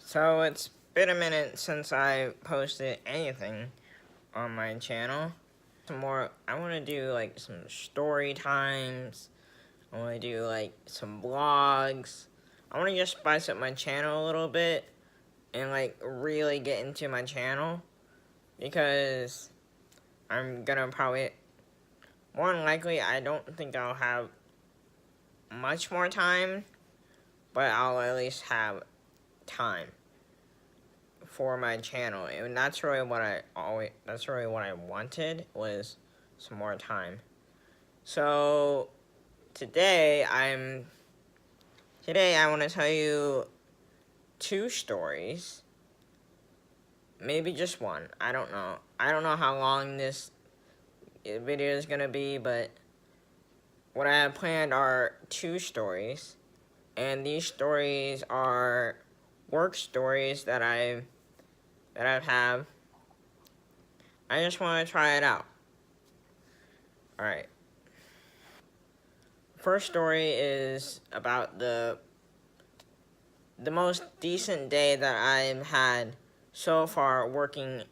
So it's been a minute since I posted anything on my channel. I want to do like some story times. I want to do like some vlogs. I want to just spice up my channel a little bit and like really get into my channel because I'm gonna probably, more than likely, I don't think I'll have much more time, but I'll at least have time for my channel, and that's really what I wanted, was some more time. So today I want to tell you two stories, maybe just one. I don't know how long this video is gonna be, but what I have planned are two stories, and these stories are work stories that I have. I just want to try it out. Alright. First story is about the most decent day that I've had so far working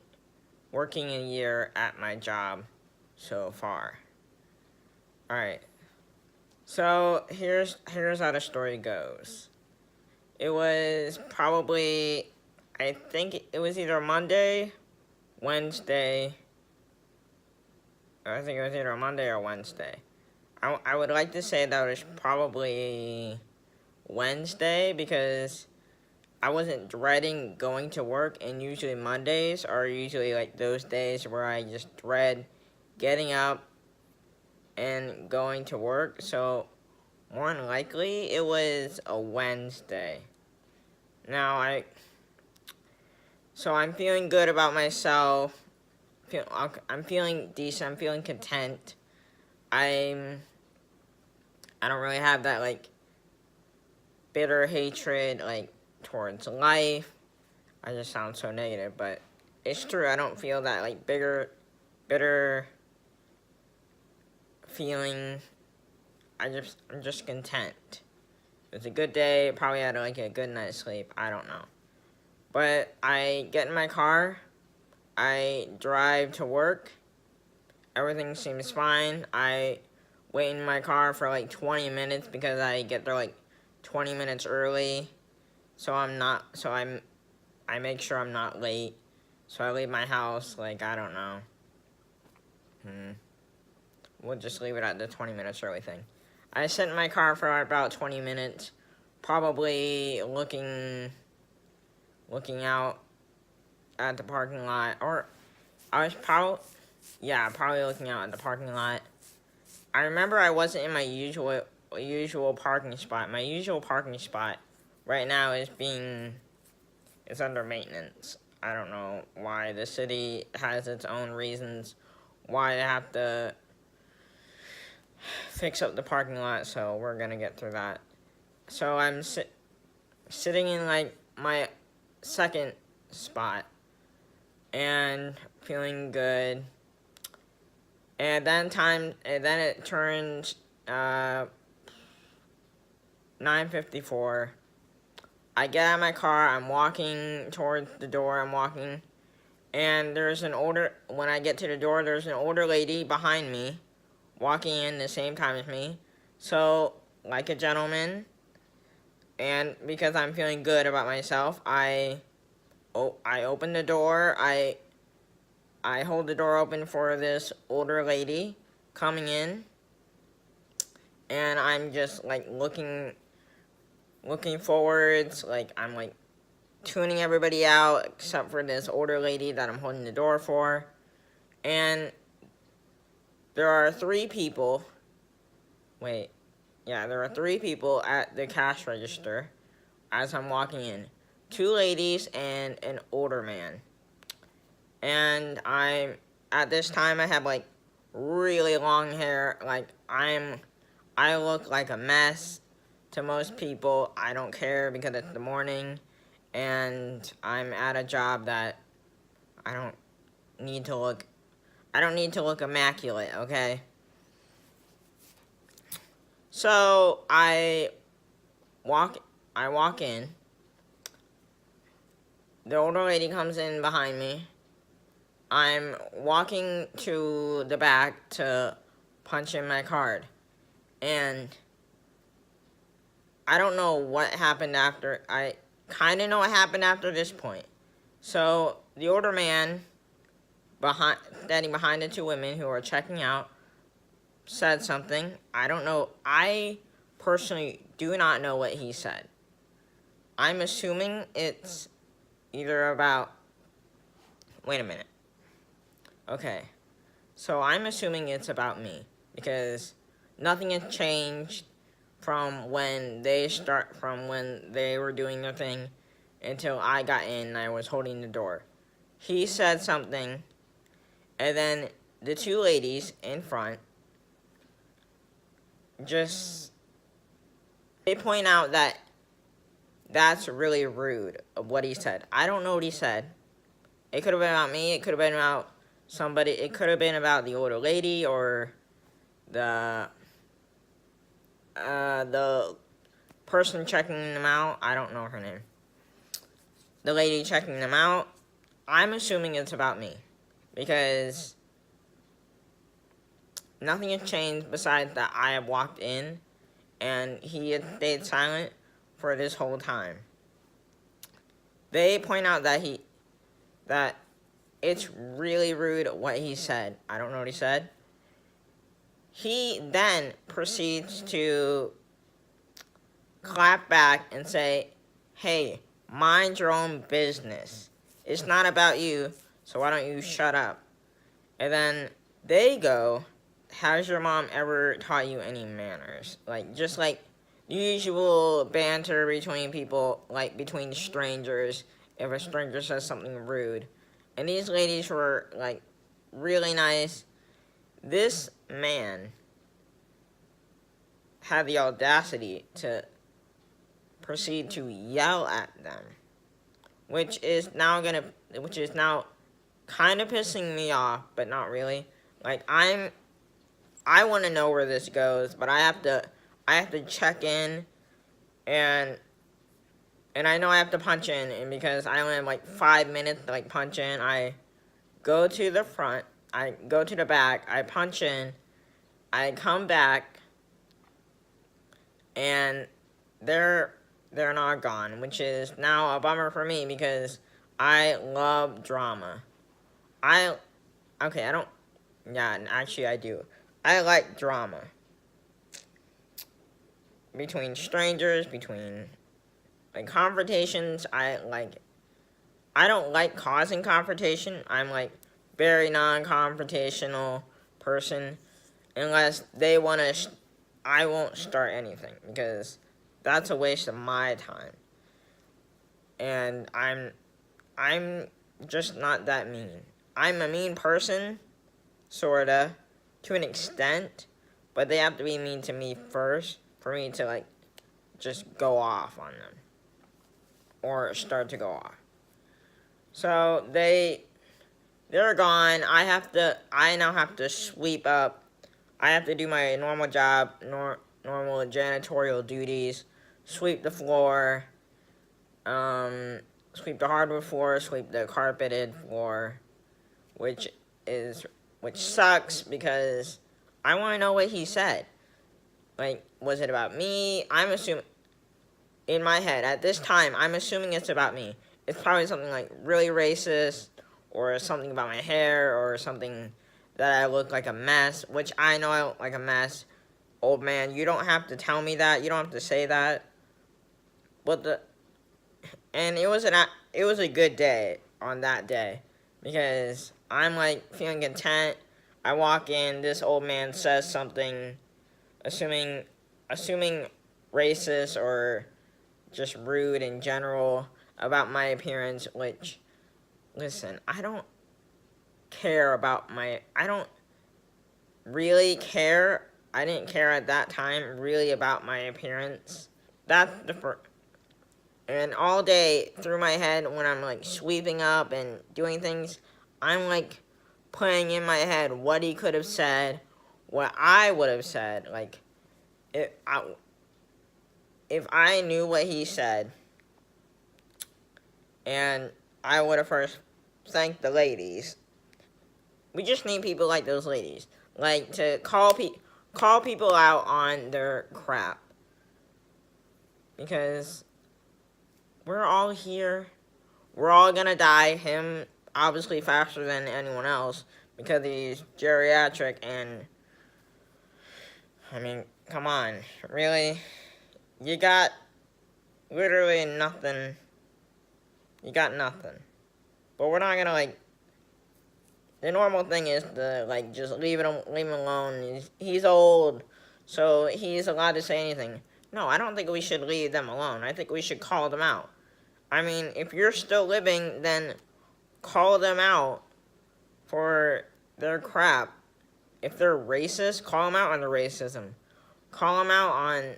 a year at my job so far. Alright. So here's how the story goes. It was probably, I think it was either Monday, Wednesday. I think it was either Monday or Wednesday. I would like to say that it was probably Wednesday because I wasn't dreading going to work, and usually Mondays are usually like those days where I just dread getting up and going to work. So more than likely it was a Wednesday. Now so I'm feeling good about myself. I'm feeling decent. I'm feeling content. I don't really have that like bitter hatred like towards life. I just sound so negative, but it's true. I don't feel that like bitter feeling. I'm just content. It was a good day. Probably had like a good night's sleep. I don't know. But I get in my car. I drive to work. Everything seems fine. I wait in my car for like 20 minutes because I get there like 20 minutes early. So I make sure I'm not late. So I leave my house like, I don't know. We'll just leave it at the 20 minutes early thing. I sit in my car for about 20 minutes, probably looking out at the parking lot, or I was probably looking out at the parking lot. I remember I wasn't in my usual parking spot. My usual parking spot right now is under maintenance. I don't know why. The city has its own reasons why they have to fix up the parking lot, so we're gonna get through that. So I'm sitting in like my second spot and feeling good. And then it turns 9:54. I get out of my car, I'm walking towards the door, and when I get to the door, there's an older lady behind me, walking in the same time as me. So, like a gentleman, and because I'm feeling good about myself, I open the door, I hold the door open for this older lady coming in, and I'm just like looking forwards, like I'm like tuning everybody out except for this older lady that I'm holding the door for. And there are three people at the cash register as I'm walking in. Two ladies and an older man. And at this time I have like really long hair. Like I look like a mess to most people. I don't care because it's the morning and I'm at a job that I don't need to look immaculate, okay? So I walk in, the older lady comes in behind me. I'm walking to the back to punch in my card. And I don't know what happened after. I kind of know what happened after this point. So the older man, standing behind the two women who are checking out, said something. I don't know. I personally do not know what he said. I'm assuming it's either about... Wait a minute. Okay. So I'm assuming it's about me, because nothing has changed from when they were doing their thing until I got in and I was holding the door. He said something, and then the two ladies in front they point out that that's really rude of what he said. I don't know what he said. It could have been about me. It could have been about somebody. It could have been about the older lady or the person checking them out. I don't know her name. The lady checking them out. I'm assuming it's about me, because nothing has changed besides that I have walked in and he had stayed silent for this whole time. They point out that it's really rude what he said. I don't know what he said. He then proceeds to clap back and say, "Hey, mind your own business. It's not about you, so why don't you shut up?" And then they go, "Has your mom ever taught you any manners?" Just like the usual banter between people, like between strangers, if a stranger says something rude. And these ladies were, really nice. This man had the audacity to proceed to yell at them, which is now kind of pissing me off, but not really. I want to know where this goes, but I have to check in, and I know I have to punch in, and because I only have 5 minutes to punch in, I go to the front, I go to the back, I punch in, I come back, and they're not gone, which is now a bummer for me because I love drama. Actually I do. I like drama. Between strangers, between confrontations, I don't like causing confrontation. I'm very non-confrontational person. Unless they want to, I won't start anything because that's a waste of my time. And I'm just not that mean. I'm a mean person, sorta, to an extent, but they have to be mean to me first for me to just go off on them or start to go off. So they're gone. I now have to sweep up. I have to do my normal job, normal janitorial duties, sweep the floor, sweep the hardwood floor, sweep the carpeted floor, which sucks because I want to know what he said. Was it about me? I'm assuming, in my head, at this time, I'm assuming it's about me. It's probably something really racist, or something about my hair, or something that I look like a mess, which I know I look like a mess. Old man, you don't have to tell me that. You don't have to say that. And it was a good day on that day because I'm feeling content. I walk in, this old man says something, assuming racist or just rude in general about my appearance, which, listen, I don't really care. I didn't care at that time really about my appearance. That's the first. And all day through my head when I'm sweeping up and doing things, I'm playing in my head what he could have said, what I would have said. If I knew what he said, and I would have first thanked the ladies. We just need people like those ladies. Like, to call people out on their crap. Because we're all here. We're all gonna die. Him, obviously, faster than anyone else. Because he's geriatric and... I mean, come on. Really? You got literally nothing. You got nothing. But we're not gonna, like... The normal thing is to, like, just leave him alone. He's old, so he's allowed to say anything. No, I don't think we should leave them alone. I think we should call them out. I mean, if you're still living, then call them out for their crap. If they're racist, call them out on their racism. Call them out on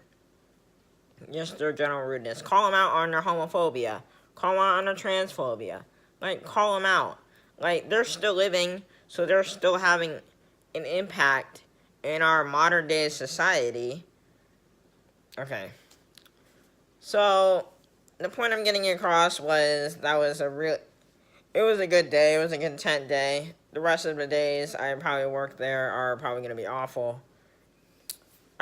just their general rudeness. Call them out on their homophobia. Call them out on their transphobia. Like, call them out. Like, they're still living, so they're still having an impact in our modern day society. Okay. So, the point I'm getting across was that was it was a good day. It was a content day. The rest of the days I probably worked there are probably going to be awful.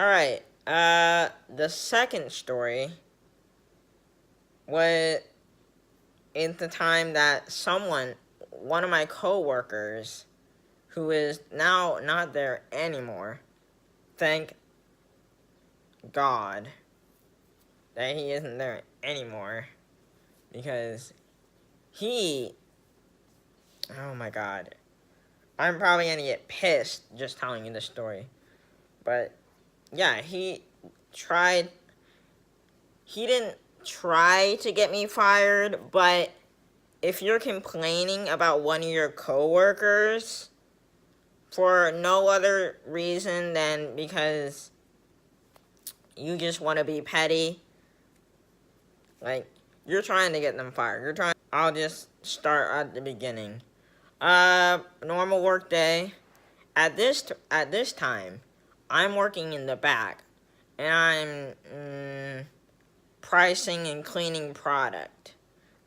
Alright. The second story was in the time that one of my co-workers, who is now not there anymore, thank God that he isn't there anymore, because oh my God, I'm probably gonna get pissed just telling you this story, but yeah, he didn't try to get me fired, but if you're complaining about one of your coworkers for no other reason than because you just want to be petty, like, you're trying to get them fired. I'll just start at the beginning. Normal work day. At this time, I'm working in the back, and I'm pricing and cleaning product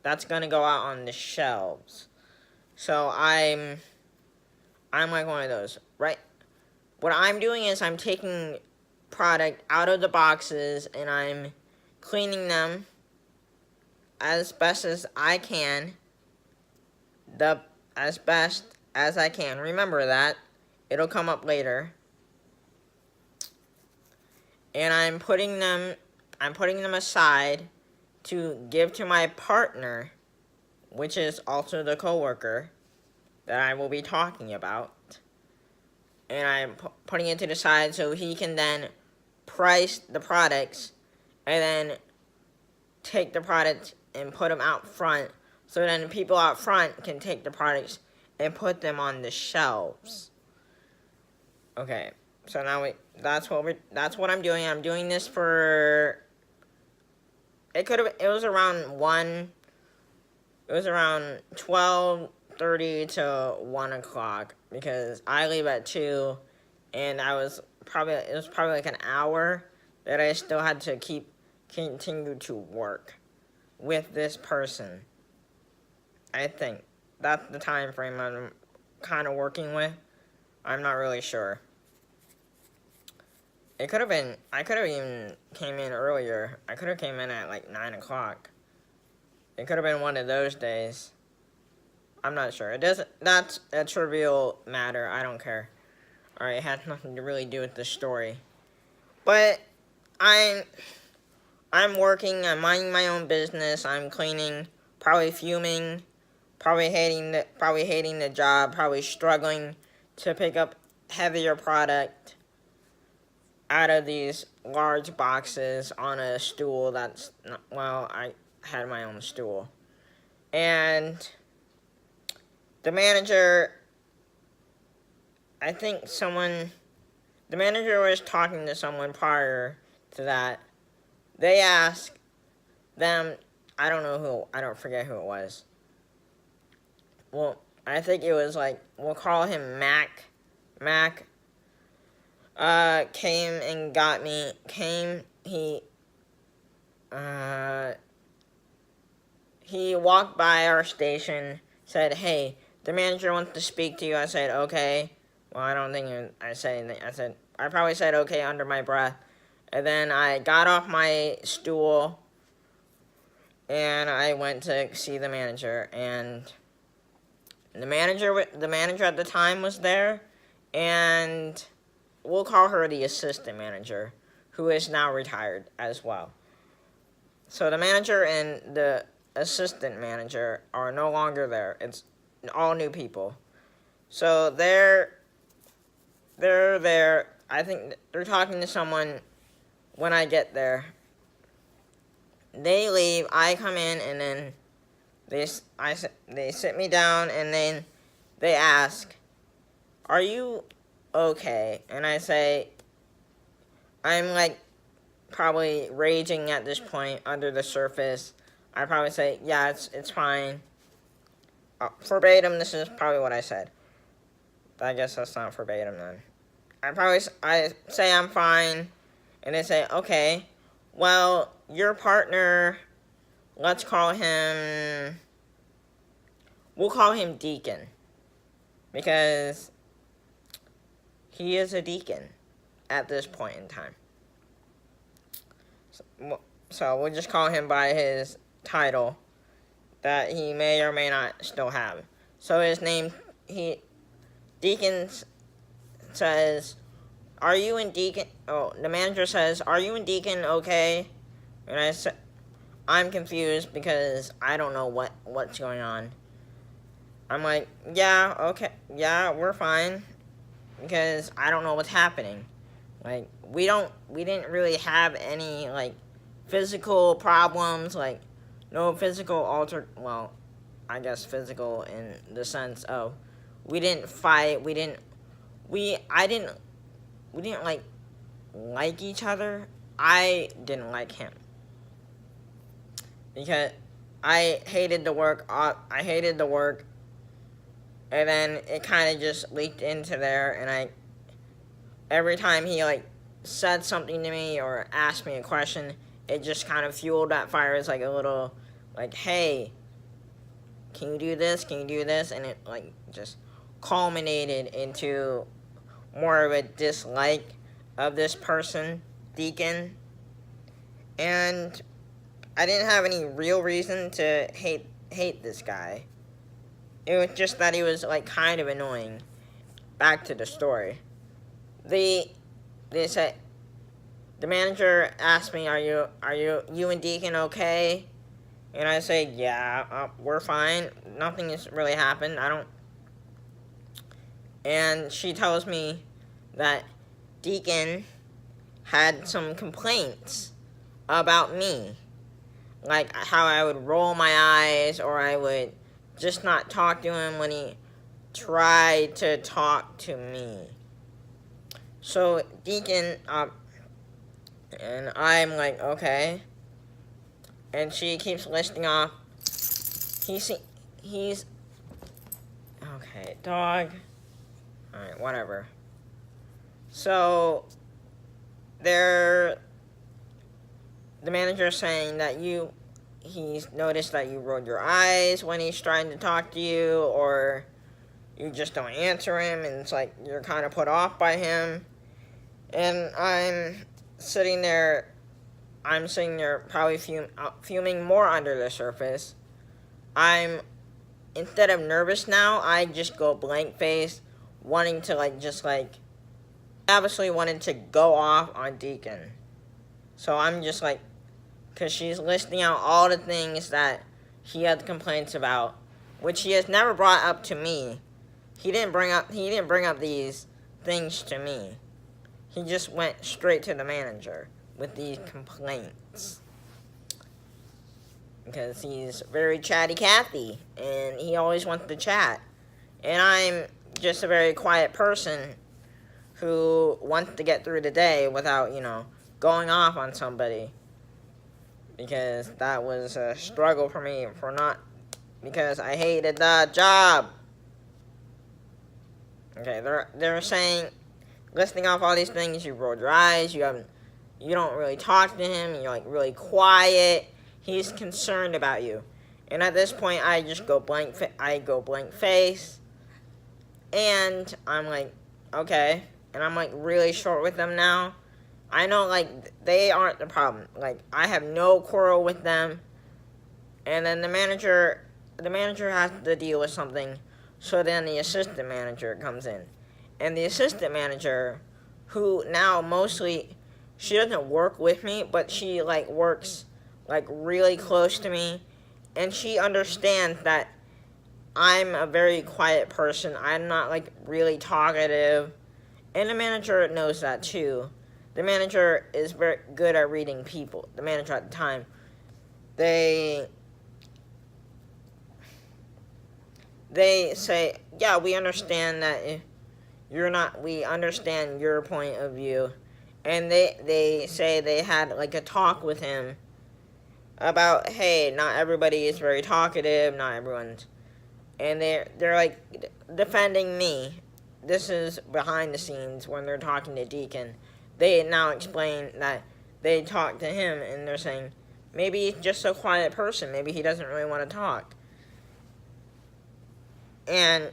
that's gonna go out on the shelves. So I'm like one of those, right? What I'm doing is I'm taking product out of the boxes and I'm cleaning them as best as I can. As best as I can. Remember that. It'll come up later. And I'm putting them aside to give to my partner, which is also the coworker that I will be talking about. And I'm putting it to the side so he can then price the products and then take the products and put them out front, so then people out front can take the products and put them on the shelves. Okay, so now that's what I'm doing. I'm doing this for... It was around 12:30 to 1 o'clock, because I leave at 2, and it was probably like an hour that I still had to continue to work with this person. I think that's the time frame I'm kind of working with. I'm not really sure. I could have even came in earlier. I could have came in at like 9 o'clock. It could have been one of those days. I'm not sure. That's a trivial matter. I don't care. Alright, it has nothing to really do with the story. But I'm working, I'm minding my own business, I'm cleaning, probably fuming, probably hating the job, probably struggling to pick up heavier product out of these large boxes on a stool that's not, well, I had my own stool. And the manager, the manager was talking to someone prior to that. They asked them, I don't forget who it was. Well, I think it was like, we'll call him Mac. Mac came and got me, he walked by our station, said, "Hey, the manager wants to speak to you." I said, "Okay." Well, I don't think I said anything. I probably said okay under my breath. And then I got off my stool and I went to see the manager. And the manager at the time was there, and we'll call her the assistant manager, who is now retired as well. So the manager and the assistant manager are no longer there. It's all new people. So they're there. I think they're talking to someone when I get there. They leave, I come in, and then they sit me down, and then they ask, "Are you okay?" And I say, I'm like probably raging at this point under the surface. I probably say, "Yeah, it's fine." Verbatim, this is probably what I said. I guess that's not verbatim then. I say I'm fine, and they say, "Okay, well, your partner, we'll call him Deacon, because he is a deacon at this point in time. So we'll just call him by his title that he may or may not still have." So his name, Deacon says, "Are you and Deacon," the manager says, "Are you and Deacon okay?" And I said, I'm confused because I don't know what's going on. I'm like, "Yeah, okay, yeah, we're fine," because I don't know what's happening. Like, we didn't really have any, like, physical problems, like, no physical well, I guess physical in the sense of, we didn't fight, we didn't like each other. I didn't like him, because I hated the work, and then it kind of just leaked into there, and every time he, like, said something to me or asked me a question, it just kind of fueled that fire. It's like a little, like, "Hey, can you do this? Can you do this?" And it, like, just culminated into more of a dislike of this person, Deacon. And I didn't have any real reason to hate this guy. It was just that he was, like, kind of annoying. Back to the story. They said, the manager asked me, "Are you and Deacon okay?" And I say, "Yeah, we're fine. Nothing has really happened. And she tells me that Deacon had some complaints about me. Like how I would roll my eyes, or I would just not talk to him when he tried to talk to me. So Deacon, and I'm like, "Okay." And she keeps listing off, he's, okay, dog. Alright, whatever. So, the manager is saying that he's noticed that you rolled your eyes when he's trying to talk to you, or you just don't answer him, and it's like you're kind of put off by him. And I'm sitting there probably fuming more under the surface. Instead of nervous now, I just go blank face, wanting to, obviously wanted to go off on Deacon. So I'm just like, because she's listing out all the things that he had complaints about, which he has never brought up to me. He didn't bring up these things to me. He just went straight to the manager with these complaints. Because he's very chatty Cathy, and he always wants to chat. And I'm just a very quiet person who wants to get through the day without, going off on somebody. Because that was a struggle for me, because I hated the job. Okay, they're saying, listing off all these things. You rolled your eyes, you don't really talk to him, you're, like, really quiet. He's concerned about you. And at this point, I just go blank. I go blank face, and I'm like, okay. And I'm like really short with them now. I know like they aren't the problem. Like I have no quarrel with them. And then the manager has to deal with something. So then the assistant manager comes in, and the assistant manager, who now mostly, she doesn't work with me, but she like works like really close to me, and she understands that I'm a very quiet person. I'm not like really talkative, and the manager knows that too. The manager is very good at reading people. The manager at the time, they say, yeah, we understand that if you're not, we understand your point of view. And they say they had like a talk with him about, hey, not everybody is very talkative, not everyone's, and they're like defending me. This is behind the scenes when they're talking to Deacon. They now explain that they talked to him and they're saying, maybe he's just a quiet person, maybe he doesn't really want to talk. And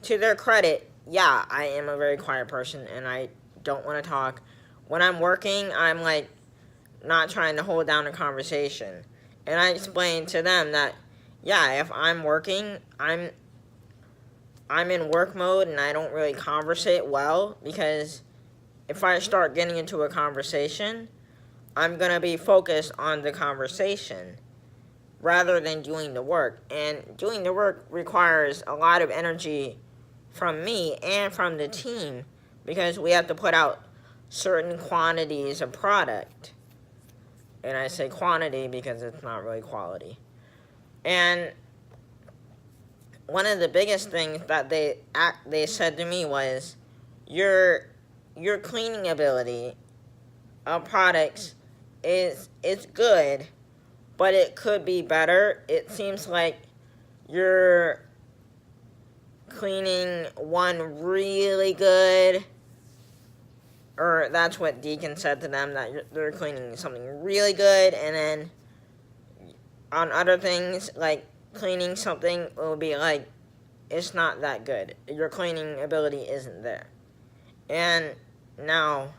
to their credit, yeah, I am a very quiet person and I don't want to talk. When I'm working, I'm like not trying to hold down a conversation. And I explained to them that, yeah, if I'm working, I'm in work mode and I don't really conversate well, because if I start getting into a conversation, I'm going to be focused on the conversation rather than doing the work. And doing the work requires a lot of energy from me and from the team, because we have to put out certain quantities of product. And I say quantity because it's not really quality. And one of the biggest things that they said to me was, your cleaning ability of products is good, but it could be better. It seems like you're cleaning one really good, or that's what Deacon said to them, that they're cleaning something really good, and then on other things, like cleaning something, will be like, it's not that good. Your cleaning ability isn't there. And now,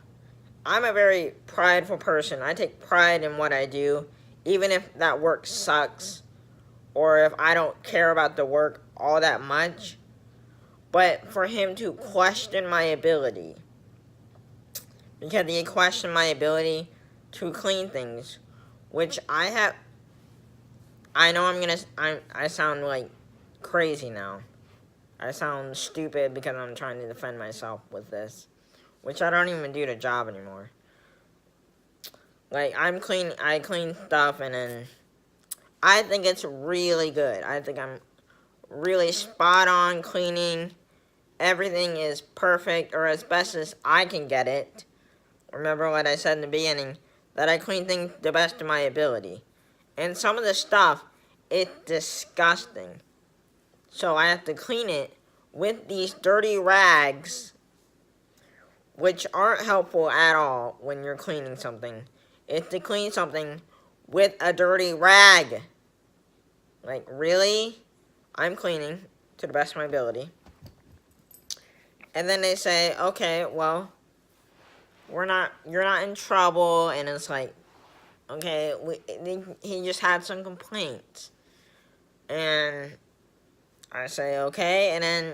I'm a very prideful person. I take pride in what I do, even if that work sucks, or if I don't care about the work all that much. But for him to question my ability, because he questioned my ability to clean things, which I have. I know I sound like crazy now. I sound stupid because I'm trying to defend myself with this, which I don't even do the job anymore. Like, I clean stuff, and then I think it's really good. I think I'm really spot on cleaning. Everything is perfect, or as best as I can get it. Remember what I said in the beginning, that I clean things the best of my ability. And some of the stuff, it's disgusting. So I have to clean it with these dirty rags, which aren't helpful at all when you're cleaning something. It's to clean something with a dirty rag. Like, really? I'm cleaning to the best of my ability. And then they say, okay, well, you're not in trouble, and it's like, okay, he just had some complaints. And I say, okay, and then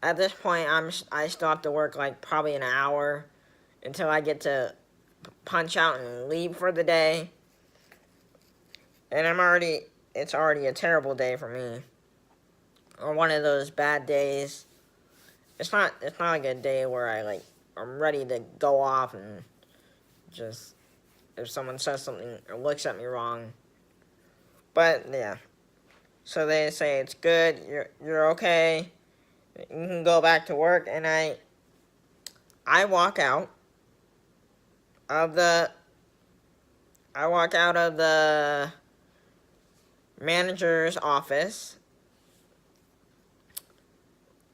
at this point, I still have to work like probably an hour until I get to punch out and leave for the day. And it's already a terrible day for me. Or one of those bad days. It's not like a day where I'm ready to go off and just, if someone says something or looks at me wrong. But yeah. So they say it's good, you're okay, you can go back to work, and I walk out of the manager's office,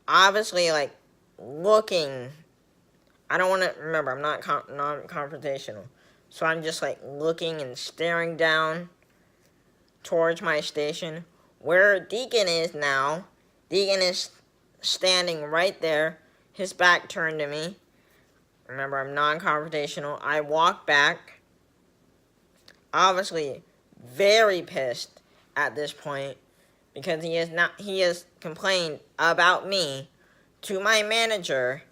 obviously like looking. I don't want to, remember, I'm not non-confrontational, so I'm just like looking and staring down towards my station. Where Deacon is now, Deacon is standing right there, his back turned to me. Remember, I'm non-confrontational. I walk back, obviously very pissed at this point, because he has complained about me to my manager,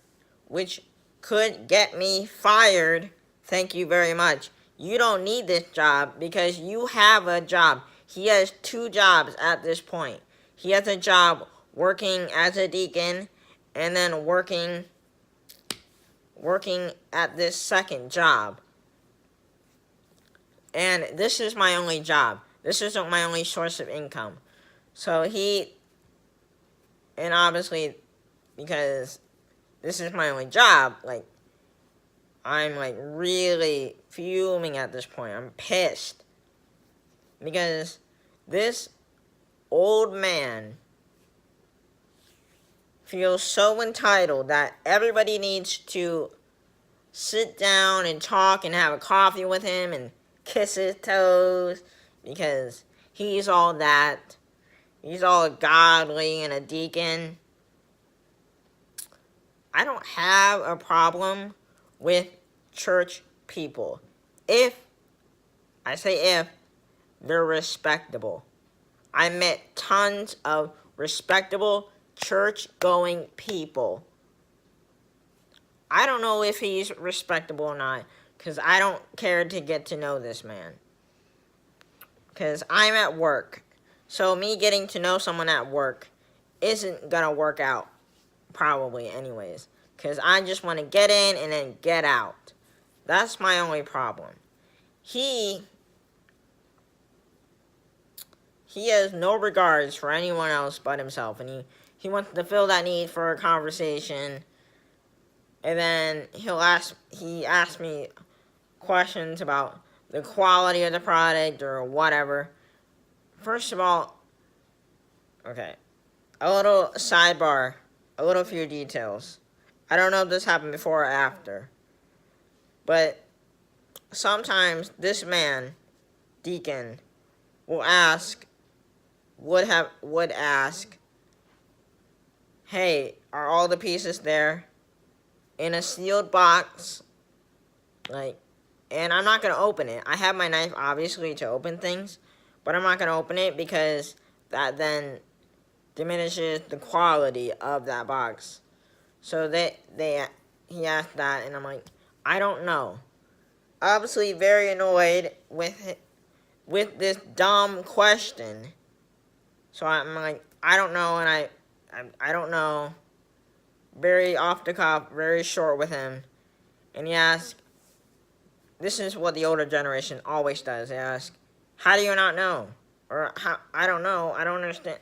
which could get me fired. Thank you very much. You don't need this job because you have a job. He has 2 jobs at this point. He has a job working as a deacon and then working at this second job. And this is my only job. This isn't my only source of income. So and obviously, because this is my only job, like, I'm, like, really fuming at this point. I'm pissed. Because this old man feels so entitled that everybody needs to sit down and talk and have a coffee with him and kiss his toes because he's all that. He's all godly and a deacon. I don't have a problem with church people. If they're respectable. I met tons of respectable church-going people. I don't know if he's respectable or not, because I don't care to get to know this man. Because I'm at work. So me getting to know someone at work isn't going to work out, probably anyways. Because I just want to get in and then get out. That's my only problem. He has no regards for anyone else but himself. And he wants to fill that need for a conversation. And then he asked me questions about the quality of the product or whatever. First of all, okay, a little sidebar, a little few details. I don't know if this happened before or after, but sometimes this man, Deacon, would ask, hey, are all the pieces there in a sealed box? Like, and I'm not going to open it. I have my knife, obviously, to open things, but I'm not going to open it because that then diminishes the quality of that box. So he asked that, and I'm like, I don't know. Obviously, very annoyed with this dumb question. So I'm like, I don't know, and I don't know. Very off the cuff, very short with him. And he asked, this is what the older generation always does. They ask, how do you not know? Or, I don't know, I don't understand.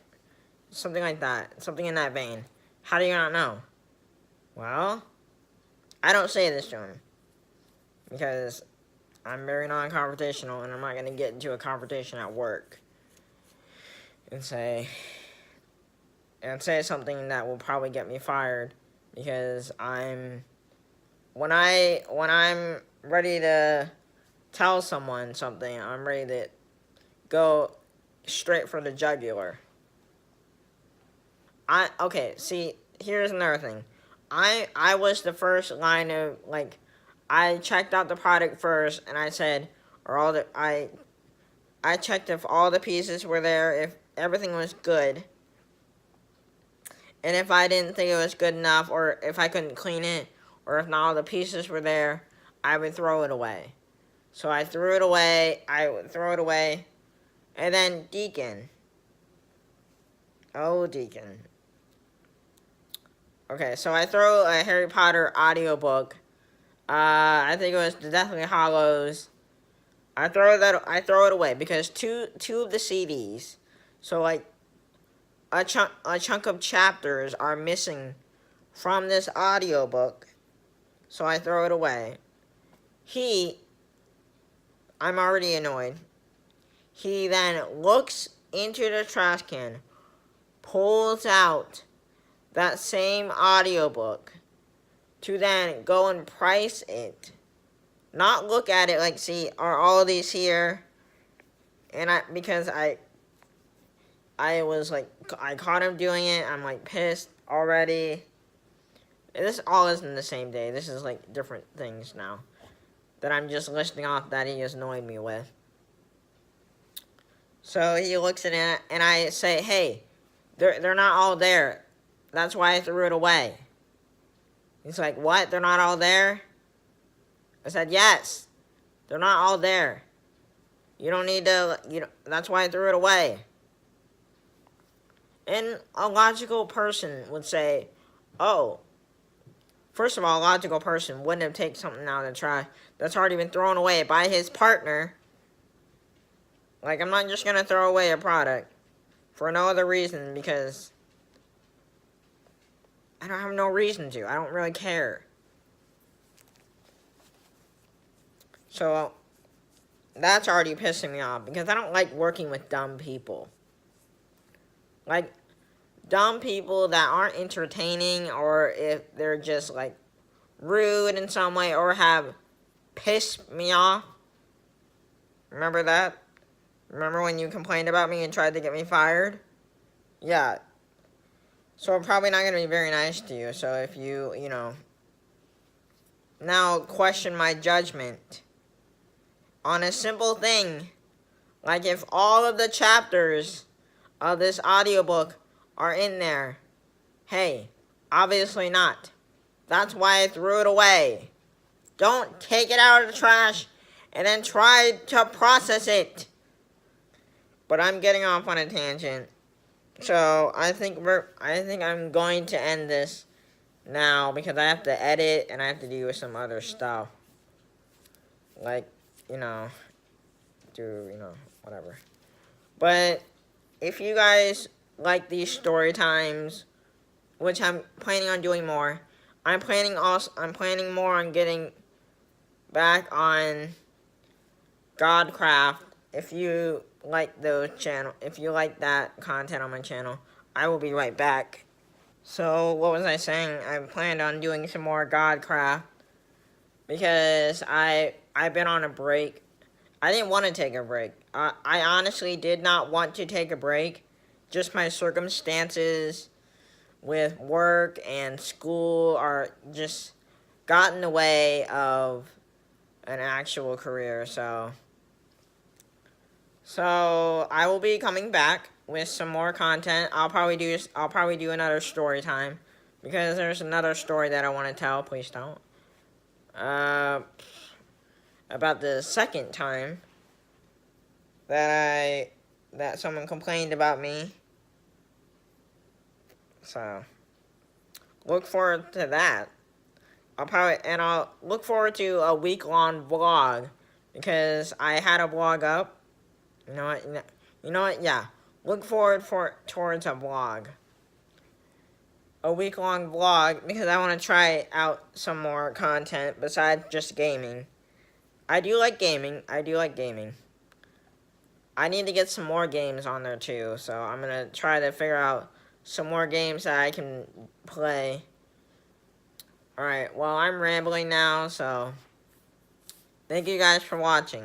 Something like that. Something in that vein. How do you not know? Well, I don't say this to him. Because I'm very non-confrontational, and I'm not going to get into a confrontation at work. And say something that will probably get me fired. Because when I'm ready to tell someone something, I'm ready to go straight for the jugular. Okay, see, here's another thing. I was the first line of, like, I checked out the product first, and I said, I checked if all the pieces were there, if everything was good. And if I didn't think it was good enough, or if I couldn't clean it, or if not all the pieces were there, I would throw it away. So I threw it away, and then Deacon. Oh, Deacon. Okay, so I throw a Harry Potter audiobook. I think it was The Deathly Hallows. I throw it away because two of the CDs, so like a chunk of chapters are missing from this audiobook. So I throw it away. I'm already annoyed. He then looks into the trash can, pulls out that same audiobook to then go and price it. Not look at it like, see, are all of these here? And because I was like, I caught him doing it. I'm like pissed already. This all isn't the same day. This is like different things now that I'm just listing off that he has annoyed me with. So he looks at it, and I say, hey, they're not all there. That's why I threw it away. He's like, what? They're not all there? I said, yes. They're not all there. You don't need to, that's why I threw it away. And a logical person would say, oh, first of all, a logical person wouldn't have taken something out of the trash that's already been thrown away by his partner. Like, I'm not just going to throw away a product for no other reason because I don't have no reason to. I don't really care. So, that's already pissing me off because I don't like working with dumb people. Like, dumb people that aren't entertaining, or if they're just, like, rude in some way or have pissed me off. Remember that? Remember when you complained about me and tried to get me fired? Yeah. So I'm probably not going to be very nice to you. So if you, now question my judgment on a simple thing, like if all of the chapters of this audiobook are in there, hey, obviously not. That's why I threw it away. Don't take it out of the trash and then try to process it. But I'm getting off on a tangent. So I think I'm going to end this now because I have to edit and I have to do some other stuff. Like, whatever. But if you guys like these story times, which I'm planning on doing more, I'm planning more on getting back on Godcraft. If you like if you like that content on my channel, I will be right back. So what was I saying? I planned on doing some more Godcraft because I've been on a break. I didn't want to take a break. I honestly did not want to take a break. Just my circumstances with work and school are just got in the way of an actual career. So I will be coming back with some more content. I'll probably do another story time because there's another story that I want to tell. Please don't. About the second time that someone complained about me. So look forward to that. I'll look forward to a week-long vlog because I had a vlog up. You know what? Yeah. Look forward towards a vlog. A week-long vlog because I want to try out some more content besides just gaming. I do like gaming. I need to get some more games on there too, so I'm going to try to figure out some more games that I can play. Alright, well, I'm rambling now, so thank you guys for watching.